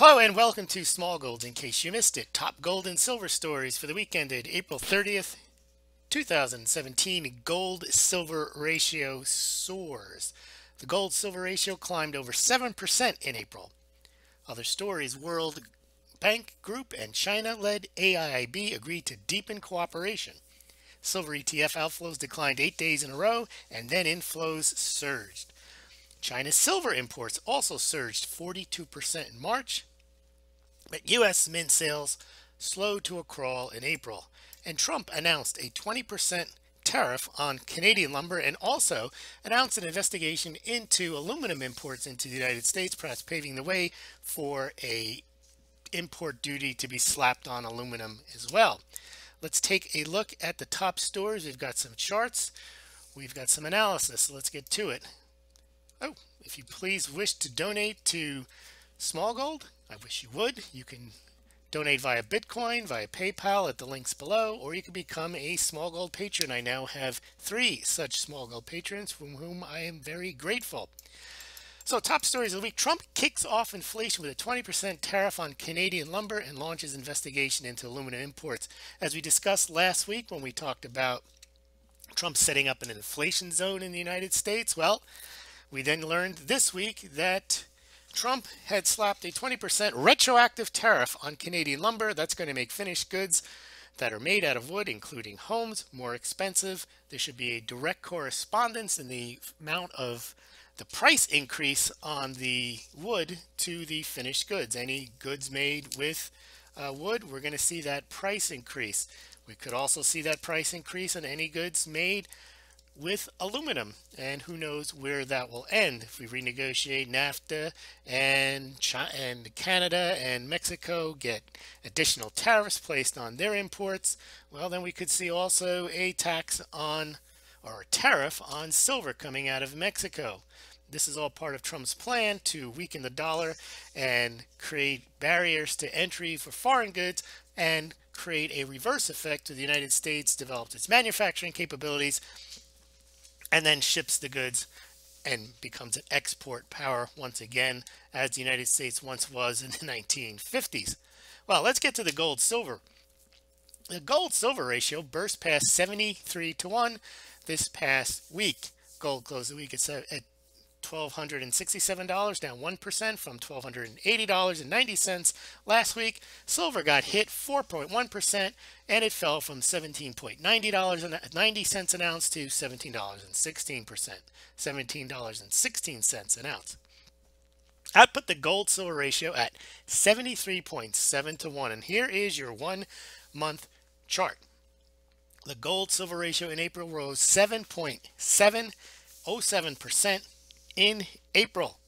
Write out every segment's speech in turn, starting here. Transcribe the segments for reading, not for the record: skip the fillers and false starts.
Hello and welcome to Smaulgld. In case you missed it, top gold and silver stories for the week ended April 30th, 2017. Gold-silver ratio soars. The gold-silver ratio climbed over 7% in April. Other stories: World Bank Group and China-led AIIB agreed to deepen cooperation. Silver ETF outflows declined 8 days in a row, and then inflows surged. China's silver imports also surged 42% in March, but U.S. mint sales slowed to a crawl in April. And Trump announced a 20% tariff on Canadian lumber and also announced an investigation into aluminum imports into the United States, perhaps paving the way for a import duty to be slapped on aluminum as well. Let's take a look at the top stories. We've got some charts. We've got some analysis. So let's get to it. Oh, if you please wish to donate to Smaulgld, I wish you would. You can donate via Bitcoin, via PayPal at the links below, or you can become a Smaulgld patron. I now have 3 such Smaulgld patrons from whom I am very grateful. So, top stories of the week. Trump kicks off inflation with a 20% tariff on Canadian lumber and launches investigation into aluminum imports. As we discussed last week when we talked about Trump setting up an inflation zone in the United States, well, we then learned this week that Trump had slapped a 20% retroactive tariff on Canadian lumber. That's going to make finished goods that are made out of wood, including homes, more expensive. There should be a direct correspondence in the amount of the price increase on the wood to the finished goods. Any goods made with wood, we're going to see that price increase. We could also see that price increase on any goods made with aluminum, and who knows where that will end. If we renegotiate NAFTA and Canada and Mexico get additional tariffs placed on their imports, well, then we could see also a tax on, or a tariff on, silver coming out of Mexico. This is all part of Trump's plan to weaken the dollar and create barriers to entry for foreign goods and create a reverse effect to the United States, developed its manufacturing capabilities, and then ships the goods and becomes an export power once again, as the United States once was in the 1950s. Well, let's get to the gold-silver. The gold-silver ratio burst past 73-1 this past week. Gold closed the week at $1,267, down 1% from $1,280.90 last week. Silver got hit 4.1%, and it fell from $17.90 an ounce to $17.16 an ounce. That put the gold-silver ratio at 73.7-1, and here is your 1-month chart. The gold-silver ratio in April rose 7.707% in April,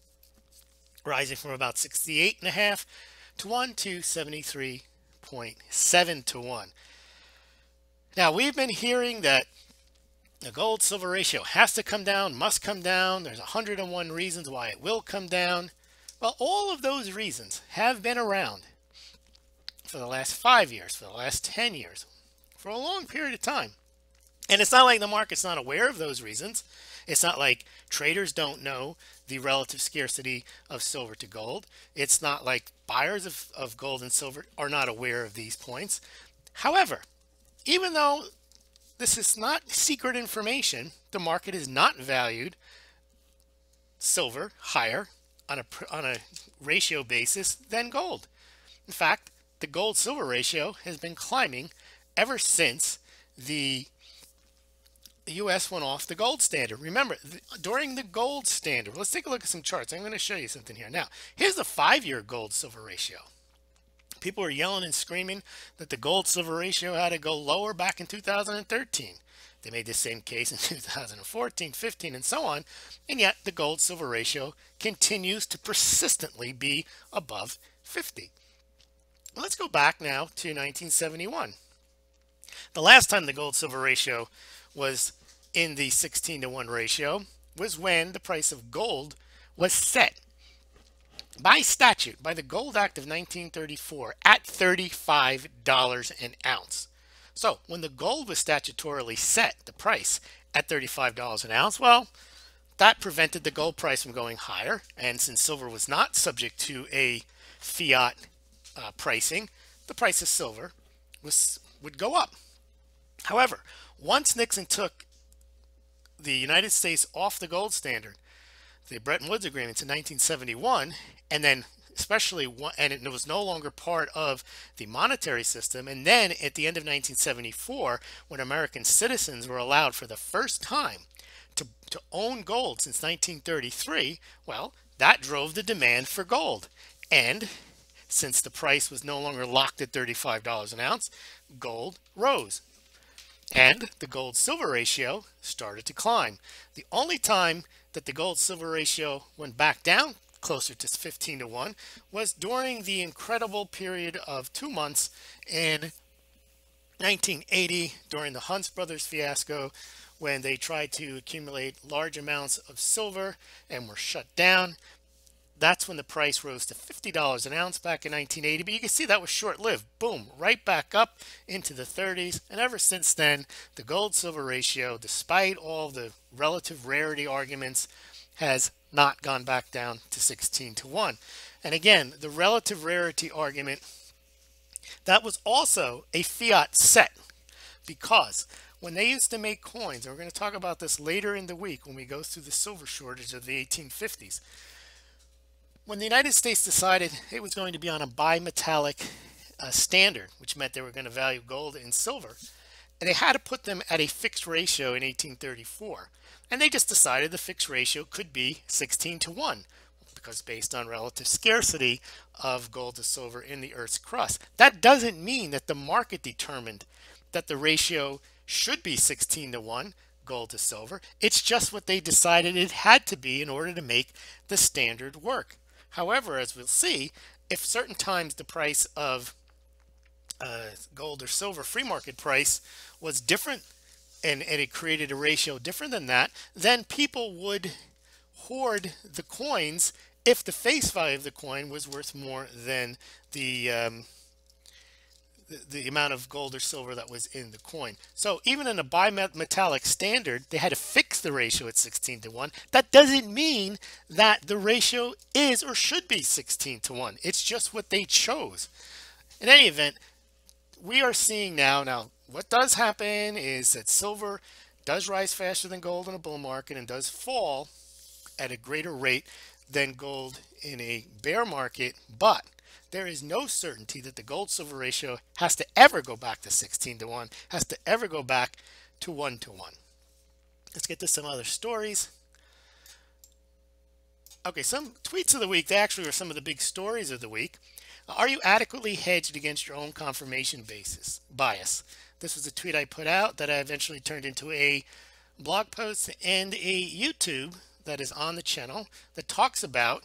rising from about 68.5-1 to 73.7-1. Now, we've been hearing that the gold-silver ratio has to come down, must come down. There's 101 reasons why it will come down. Well, all of those reasons have been around for the last 5 years, for the last 10 years, for a long period of time. And it's not like the market's not aware of those reasons. It's not like traders don't know the relative scarcity of silver to gold. It's not like buyers of gold and silver are not aware of these points. However, even though this is not secret information, the market has not valued silver higher on a ratio basis than gold. In fact, the gold-silver ratio has been climbing ever since the U.S. went off the gold standard. Remember, during the gold standard, let's take a look at some charts. I'm going to show you something here. Now, here's the 5-year gold-silver ratio. People were yelling and screaming that the gold-silver ratio had to go lower back in 2013. They made the same case in 2014, 15, and so on, and yet the gold-silver ratio continues to persistently be above 50. Let's go back now to 1971. The last time the gold-silver ratio was in the 16-1 ratio was when the price of gold was set by statute, by the Gold Act of 1934, at $35 an ounce. So when the gold was statutorily set, the price at $35 an ounce, well, that prevented the gold price from going higher. And since silver was not subject to a fiat pricing, the price of silver would go up. However, once Nixon took the United States off the gold standard, the Bretton Woods agreements in 1971, and then and it was no longer part of the monetary system, and then at the end of 1974, when American citizens were allowed for the first time to own gold since 1933, well, that drove the demand for gold. And since the price was no longer locked at $35 an ounce, gold rose. And the gold-silver ratio started to climb. The only time that the gold-silver ratio went back down closer to 15 to 1 was during the incredible period of 2 months in 1980 during the Hunts brothers fiasco, when they tried to accumulate large amounts of silver and were shut down. That's when the price rose to $50 an ounce back in 1980. But you can see that was short-lived. Boom, right back up into the 30s. And ever since then, the gold-silver ratio, despite all the relative rarity arguments, has not gone back down to 16 to 1. And again, the relative rarity argument, that was also a fiat set, because when they used to make coins, and we're going to talk about this later in the week when we go through the silver shortage of the 1850s, when the United States decided it was going to be on a bimetallic standard, which meant they were going to value gold and silver, and they had to put them at a fixed ratio in 1834. And they just decided the fixed ratio could be 16 to 1, because based on relative scarcity of gold to silver in the Earth's crust. That doesn't mean that the market determined that the ratio should be 16 to 1 gold to silver. It's just what they decided it had to be in order to make the standard work. However, as we'll see, if certain times the price of gold or silver free market price was different, and it created a ratio different than that, then people would hoard the coins if the face value of the coin was worth more than the amount of gold or silver that was in the coin. So even in a bimetallic standard, they had to fix the ratio at 16 to 1. That doesn't mean that the ratio is or should be 16 to 1. It's just what they chose. In any event, we are seeing now what does happen is that silver does rise faster than gold in a bull market and does fall at a greater rate than gold in a bear market, but there is no certainty that the gold-silver ratio has to ever go back to 16 to 1, has to ever go back to 1 to 1. Let's get to some other stories. Okay, some tweets of the week, they actually are some of the big stories of the week. Are you adequately hedged against your own confirmation bias? This was a tweet I put out that I eventually turned into a blog post and a YouTube that is on the channel that talks about,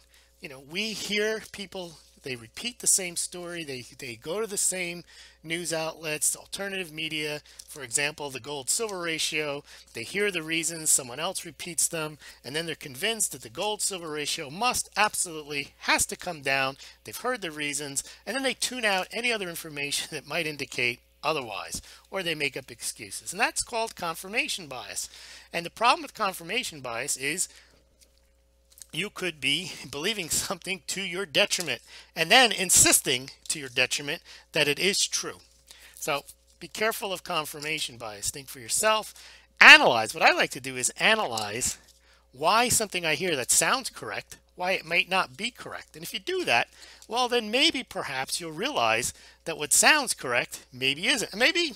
we hear people, they repeat the same story, they go to the same news outlets, alternative media, for example, the gold-silver ratio, they hear the reasons, someone else repeats them, and then they're convinced that the gold-silver ratio has to come down. They've heard the reasons, and then they tune out any other information that might indicate otherwise, or they make up excuses. And that's called confirmation bias. And the problem with confirmation bias is you could be believing something to your detriment and then insisting to your detriment that it is true. So be careful of confirmation bias. Think for yourself. Analyze. What I like to do is analyze why something I hear that sounds correct, why it might not be correct. And if you do that, well, then maybe perhaps you'll realize that what sounds correct maybe isn't. And maybe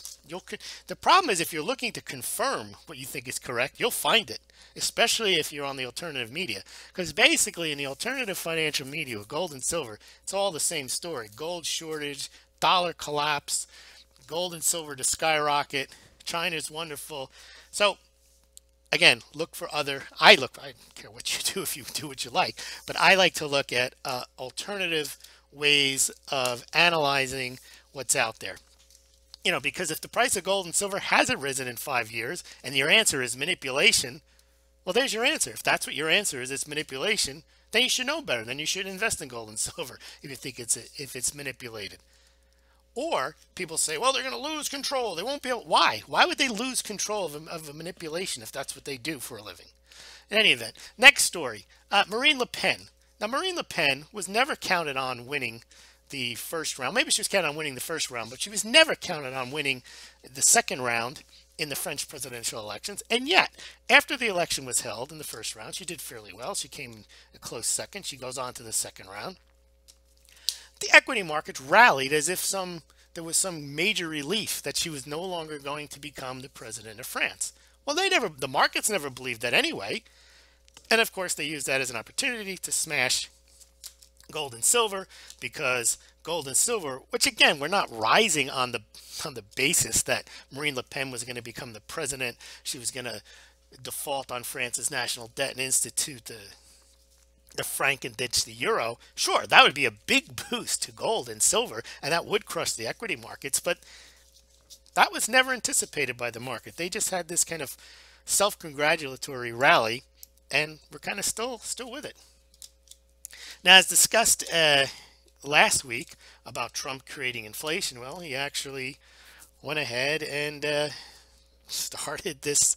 the problem is if you're looking to confirm what you think is correct, you'll find it, especially if you're on the alternative media. Because basically in the alternative financial media with gold and silver, it's all the same story. Gold shortage, dollar collapse, gold and silver to skyrocket, China's wonderful. So again, look for I don't care what you do if you do what you like, but I like to look at alternative ways of analyzing what's out there. Because if the price of gold and silver hasn't risen in 5 years and your answer is manipulation, well, there's your answer. If that's what your answer is, it's manipulation, then you should know better. Then you should invest in gold and silver if you think it's manipulated. Or people say, well, they're going to lose control. They won't be able. Why? Why would they lose control of a manipulation if that's what they do for a living? In any event, next story. Marine Le Pen. Now, Marine Le Pen was never counted on winning the first round. Maybe she was counted on winning the first round, but she was never counted on winning the second round in the French presidential elections. And yet, after the election was held in the first round, she did fairly well. She came a close second. She goes on to the second round. The equity markets rallied as if there was some major relief that she was no longer going to become the president of France. Well, the markets never believed that anyway. And of course, they used that as an opportunity to smash gold and silver, because gold and silver, which again, we're not rising on the basis that Marine Le Pen was going to become the president. She was going to default on France's national debt and institute the franc and ditch the euro. Sure, that would be a big boost to gold and silver, and that would crush the equity markets, but that was never anticipated by the market. They just had this kind of self-congratulatory rally, and we're kind of still with it. Now, as discussed last week about Trump creating inflation, well, he actually went ahead and started this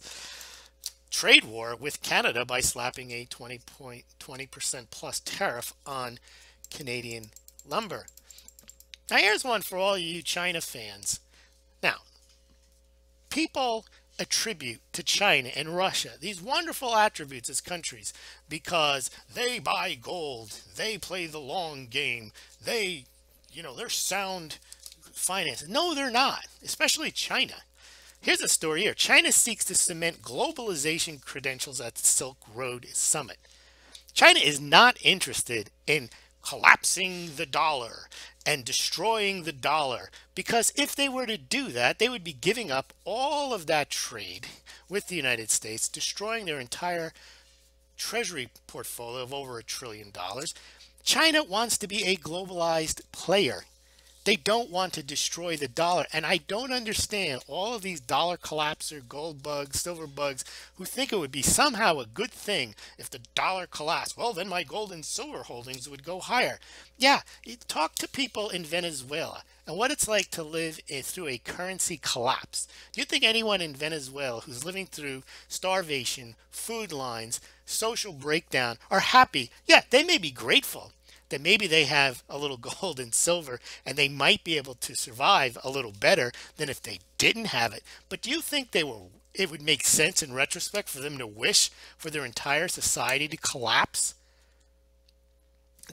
trade war with Canada by slapping a 20% plus tariff on Canadian lumber. Now, here's one for all you China fans. Now, people attribute to China and Russia these wonderful attributes as countries because they buy gold, they play the long game, they're sound finances. No, they're not, especially China. Here's a story here. China seeks to cement globalization credentials at the Silk Road Summit. China is not interested in collapsing the dollar and destroying the dollar, because if they were to do that, they would be giving up all of that trade with the United States, destroying their entire treasury portfolio of over $1 trillion. China wants to be a globalized player. They don't want to destroy the dollar. And I don't understand all of these dollar collapser, gold bugs, silver bugs, who think it would be somehow a good thing if the dollar collapsed. Well, then my gold and silver holdings would go higher. Yeah, talk to people in Venezuela and what it's like to live through a currency collapse. Do you think anyone in Venezuela who's living through starvation, food lines, social breakdown are happy? Yeah, they may be grateful that maybe they have a little gold and silver and they might be able to survive a little better than if they didn't have it. But do you think it would make sense in retrospect for them to wish for their entire society to collapse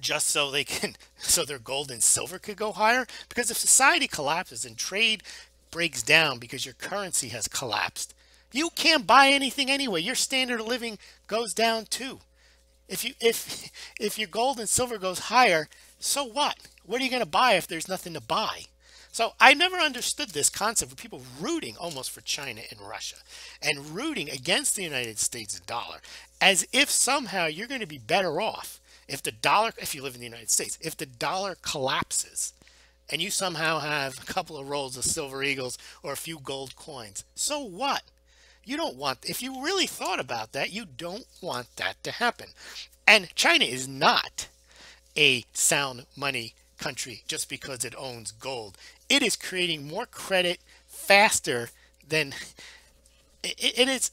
just so so their gold and silver could go higher? Because if society collapses and trade breaks down because your currency has collapsed, you can't buy anything anyway. Your standard of living goes down too. If your gold and silver goes higher, so what? What are you going to buy if there's nothing to buy? So I never understood this concept of people rooting almost for China and Russia and rooting against the United States dollar, as if somehow you're going to be better off if you live in the United States, if the dollar collapses and you somehow have a couple of rolls of silver eagles or a few gold coins. So what? You don't want, if you really thought about that, you don't want that to happen. And China is not a sound money country just because it owns gold. It is creating more credit faster than it is.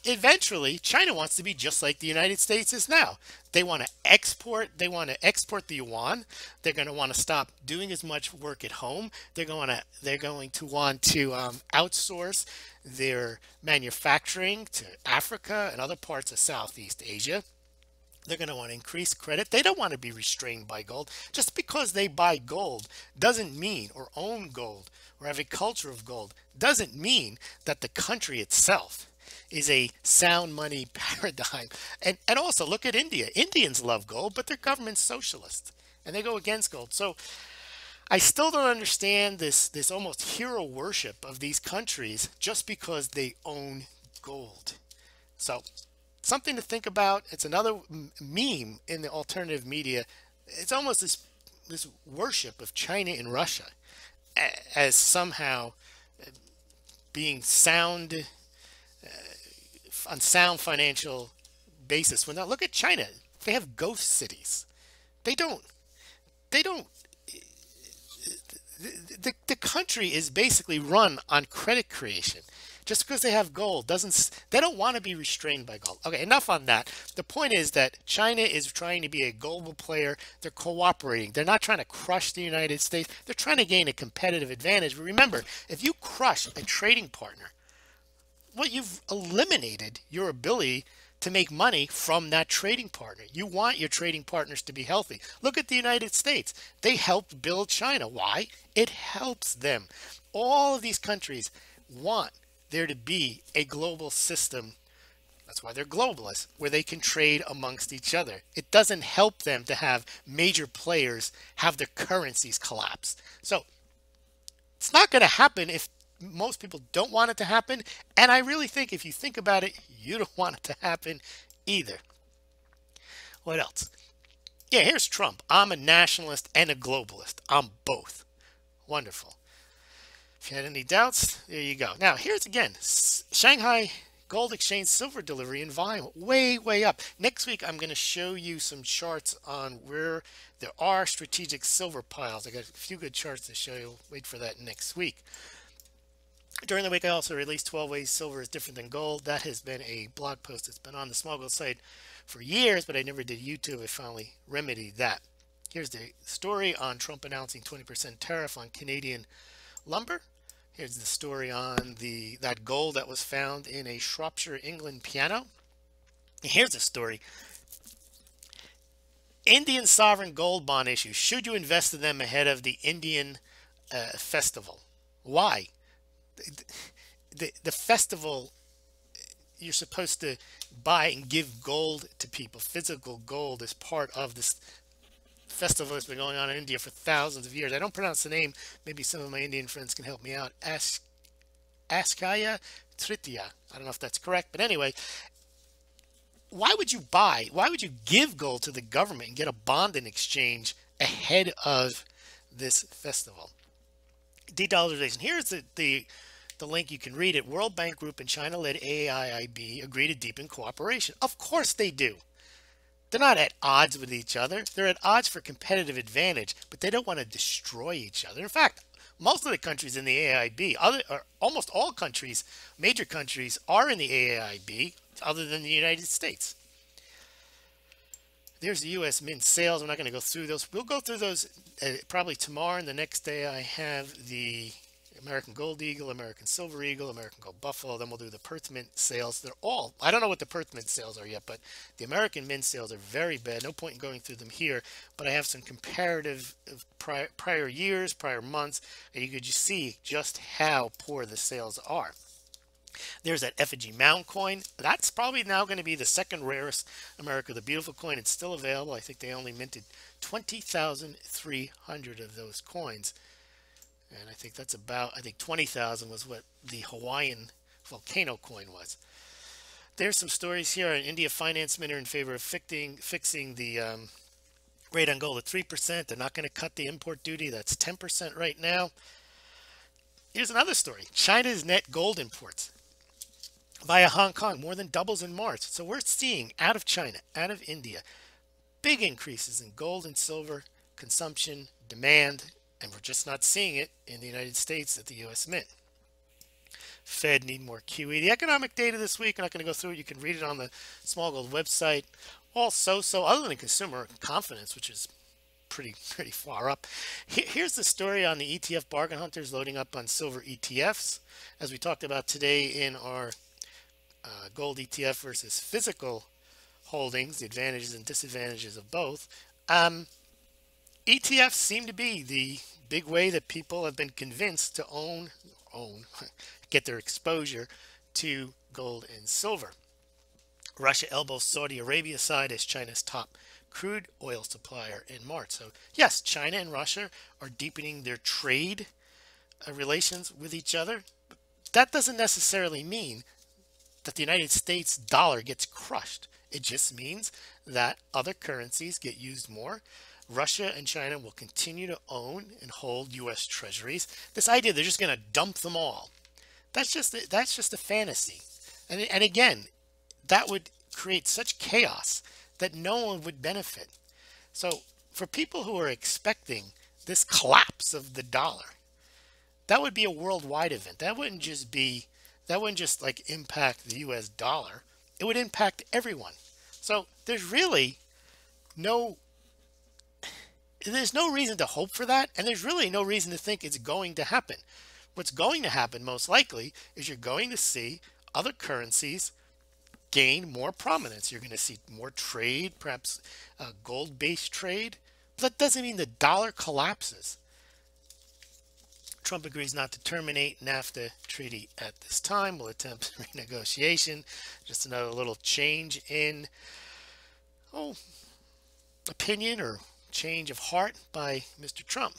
Eventually, China wants to be just like the United States is now. They want to export. They want to export the yuan. They're going to want to stop doing as much work at home. They're going to want to outsource their manufacturing to Africa and other parts of Southeast Asia. They're going to want to increase credit. They don't want to be restrained by gold. Just because they buy gold doesn't mean, or own gold, or have a culture of gold, doesn't mean that the country itself is a sound money paradigm. And also look at India. Indians love gold, but their government's socialist and they go against gold. So I still don't understand this almost hero worship of these countries just because they own gold. So something to think about. It's another meme in the alternative media. It's almost this worship of China and Russia as somehow being sound on sound financial basis. When now look at China, they have ghost cities. They don't the country is basically run on credit creation. Just because they have gold they don't want to be restrained by gold. Okay, enough on that. The point is that China is trying to be a global player. They're cooperating. They're not trying to crush the United States. They're trying to gain a competitive advantage. But remember, if you crush a trading partner, well, you've eliminated your ability to make money from that trading partner. You want your trading partners to be healthy. Look at the United States. They helped build China. Why? It helps them. All of these countries want there to be a global system. That's why they're globalists, where they can trade amongst each other. It doesn't help them to have major players have their currencies collapse. So it's not going to happen if most people don't want it to happen. And I really think if you think about it, you don't want it to happen either. What else? Yeah, here's Trump. I'm a nationalist and a globalist. I'm both. Wonderful. If you had any doubts, there you go. Now, here's again, Shanghai Gold Exchange silver delivery and volume way up. Next week, I'm going to show you some charts on where there are strategic silver piles. I got a few good charts to show you. Wait for that next week. During the week, I also released 12 ways silver is different than gold. That has been a blog post that's been on the Smaulgld site for years, but I never did YouTube. I finally remedied that. Here's the story on Trump announcing 20% tariff on Canadian lumber. Here's the story on that gold that was found in a Shropshire, England piano. Here's the story. Indian sovereign gold bond issue. Should you invest in them ahead of the Indian festival? Why? The festival, you're supposed to buy and give gold to people. Physical gold is part of this festival that's been going on in India for thousands of years. I don't pronounce the name. Maybe some of my Indian friends can help me out. Askaya Tritiya. I don't know if that's correct, but anyway, why would you give gold to the government and get a bond in exchange ahead of this festival? De-dollarization. Here's the link. You can read it. World Bank Group and China-led AIIB agree to deepen cooperation. Of course they do. They're not at odds with each other. They're at odds for competitive advantage, but they don't want to destroy each other. In fact, most of the countries in the AIIB, almost all countries, major countries, are in the AIIB, other than the United States. There's the U.S. Mint sales. I'm not going to go through those. We'll go through those probably tomorrow, and the next day I have the American Gold Eagle, American Silver Eagle, American Gold Buffalo. Then we'll do the Perth Mint sales. They're all, I don't know what the Perth Mint sales are yet, but the American Mint sales are very bad. No point in going through them here, but I have some comparative prior years, prior months, and you could just see just how poor the sales are. There's that effigy mound coin. That's probably now going to be the second rarest America the Beautiful coin. It's still available. I think they only minted 20,300 of those coins. And I think that's about, I think 20,000 was what the Hawaiian volcano coin was. There's some stories here. An India finance minister in favor of fixing the rate on gold at 3%. They're not going to cut the import duty. That's 10% right now. Here's another story. China's net gold imports via Hong Kong more than doubles in March. So we're seeing out of China, out of India, big increases in gold and silver consumption, demand, and we're just not seeing it in the United States at the U.S. Mint. Fed need more QE. The economic data this week, I'm not going to go through it. You can read it on the Smaulgld website. Also, other than consumer confidence, which is pretty far up. Here's the story on the ETF bargain hunters loading up on silver ETFs. As we talked about today in our gold ETF versus physical holdings, the advantages and disadvantages of both. ETFs seem to be the big way that people have been convinced to get their exposure to gold and silver. Russia elbows Saudi Arabia side as China's top crude oil supplier in March. So yes, China and Russia are deepening their trade relations with each other. But that doesn't necessarily mean that the United States dollar gets crushed. It just means that other currencies get used more. Russia and China will continue to own and hold U.S. treasuries. This idea they're just going to dump them all, that's just a fantasy. And again, that would create such chaos that no one would benefit. So for people who are expecting this collapse of the dollar, that would be a worldwide event. That wouldn't just be that wouldn't just like impact the US dollar, it would impact everyone. So no there's no reason to hope for that, and there's really no reason to think it's going to happen. What's going to happen most likely is you're going to see other currencies gain more prominence. You're going to see more trade, perhaps gold-based trade. But that doesn't mean the dollar collapses. Trump agrees not to terminate NAFTA treaty at this time. Will attempt renegotiation. Just another little change in opinion or change of heart by Mr. Trump.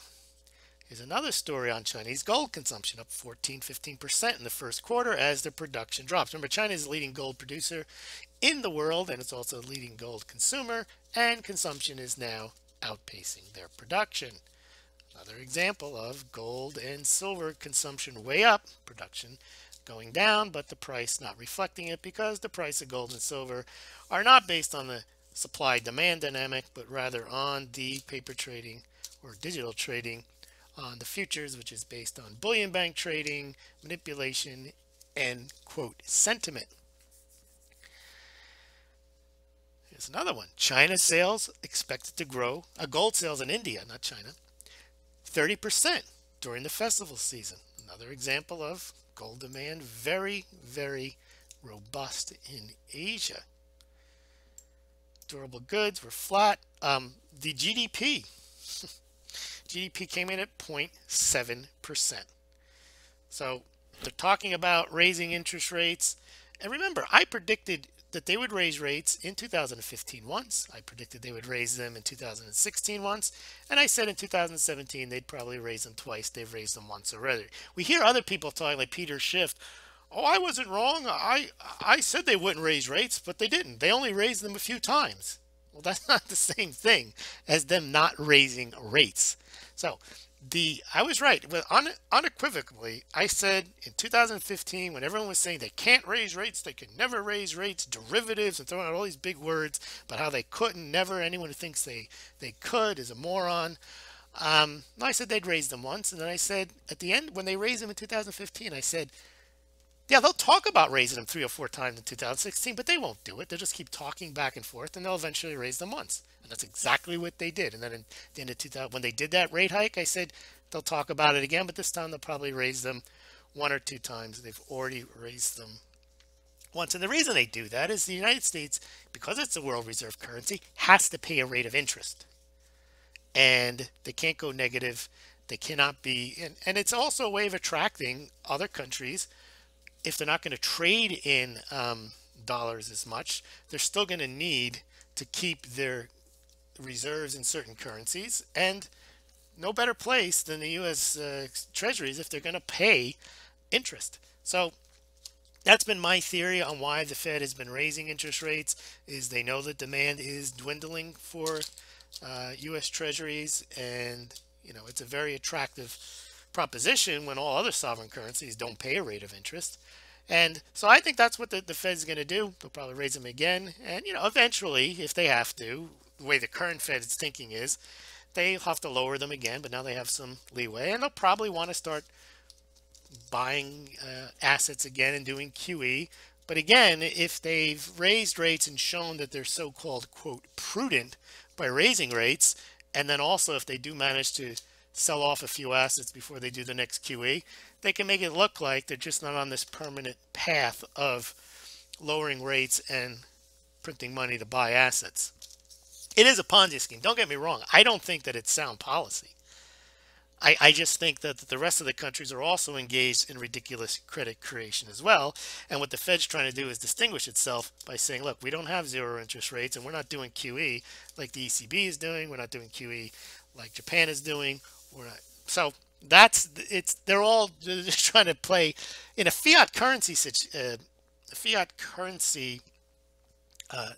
Here's another story on Chinese gold consumption, up 14-15% in the first quarter as the production drops. Remember, China is the leading gold producer in the world, and it's also the leading gold consumer, and consumption is now outpacing their production. Another example of gold and silver consumption way up, production going down, but the price not reflecting it, because the price of gold and silver are not based on the supply-demand dynamic, but rather on the paper trading or digital trading on the futures, which is based on bullion bank trading, manipulation, and quote sentiment. Here's another one. China sales expected to grow, gold sales in India, not China, 30% during the festival season. Another example of gold demand very, very robust in Asia. Durable goods were flat. The GDP came in at 0.7%. So they're talking about raising interest rates. And remember, I predicted that they would raise rates in 2015 once. I predicted they would raise them in 2016 once. And I said in 2017 they'd probably raise them twice. They've raised them once already. We hear other people talking like Peter Schiff. Oh, I wasn't wrong. I said they wouldn't raise rates, but they didn't. They only raised them a few times. Well, that's not the same thing as them not raising rates. So I was right. Unequivocally, I said in 2015, when everyone was saying they can't raise rates, they can never raise rates, derivatives, and throwing out all these big words about how they couldn't, never, anyone who thinks they could is a moron. I said they'd raise them once, and then I said at the end, when they raised them in 2015, I said, yeah, they'll talk about raising them 3 or 4 times in 2016, but they won't do it. They'll just keep talking back and forth, and they'll eventually raise them once. And that's exactly what they did. And then at the end of 2000, when they did that rate hike, I said they'll talk about it again, but this time they'll probably raise them 1 or 2 times. They've already raised them once. And the reason they do that is the United States, because it's the world reserve currency, has to pay a rate of interest. And they can't go negative. They cannot be, and it's also a way of attracting other countries. If they're not going to trade in dollars as much, they're still going to need to keep their reserves in certain currencies, and no better place than the U.S. Treasuries if they're going to pay interest. So that's been my theory on why the Fed has been raising interest rates, is they know that demand is dwindling for U.S. Treasuries, and it's a very attractive proposition when all other sovereign currencies don't pay a rate of interest. And so I think that's what the Fed's going to do. They'll probably raise them again, and eventually, if they have to, the way the current Fed's thinking is, they'll have to lower them again, but now they have some leeway, and they'll probably want to start buying assets again and doing QE. But again, if they've raised rates and shown that they're so-called quote prudent by raising rates, and then also if they do manage to sell off a few assets before they do the next QE, they can make it look like they're just not on this permanent path of lowering rates and printing money to buy assets. It is a Ponzi scheme. Don't get me wrong. I don't think that it's sound policy. I just think that the rest of the countries are also engaged in ridiculous credit creation as well. And what the Fed's trying to do is distinguish itself by saying, look, we don't have zero interest rates, and we're not doing QE like the ECB is doing. We're not doing QE like Japan is doing. We're not. So they're all just trying to play in a fiat currency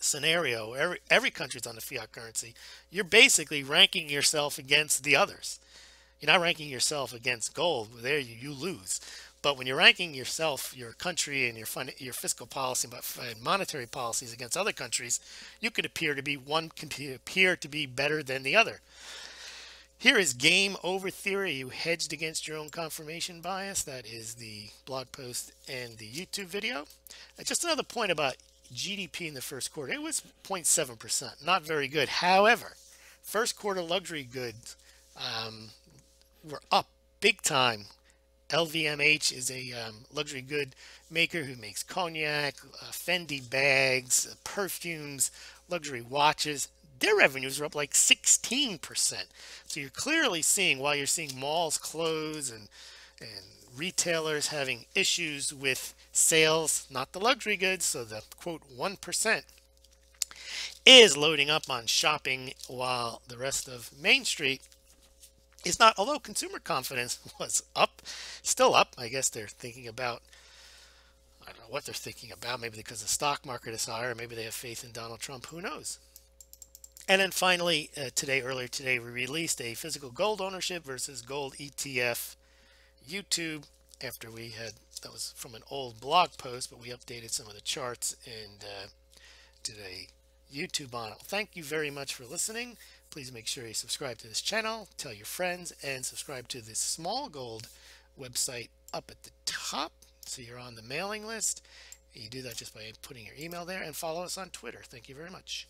scenario. Every country's on the fiat currency. You're basically ranking yourself against the others. You're not ranking yourself against gold. There you lose. But when you're ranking yourself, your country, and your fiscal policy and monetary policies against other countries, you could appear to be better than the other. Here is game over theory. You hedged against your own confirmation bias. That is the blog post and the YouTube video. Just another point about GDP in the first quarter. It was 0.7%, not very good. However, first quarter luxury goods were up big time. LVMH is a luxury good maker who makes cognac, Fendi bags, perfumes, luxury watches. Their revenues are up like 16%. So you're clearly seeing, while you're seeing malls close and retailers having issues with sales, not the luxury goods, so the quote 1% is loading up on shopping, while the rest of Main Street is not. Although consumer confidence was up, still up. I guess they're thinking about, I don't know what they're thinking about, maybe because the stock market is higher, maybe they have faith in Donald Trump, who knows. And then finally, earlier today, we released a physical gold ownership versus gold ETF YouTube, after we had, that was from an old blog post, but we updated some of the charts and did a YouTube on it. Thank you very much for listening. Please make sure you subscribe to this channel, tell your friends, and subscribe to this Smaulgld website up at the top so you're on the mailing list. You do that just by putting your email there, and follow us on Twitter. Thank you very much.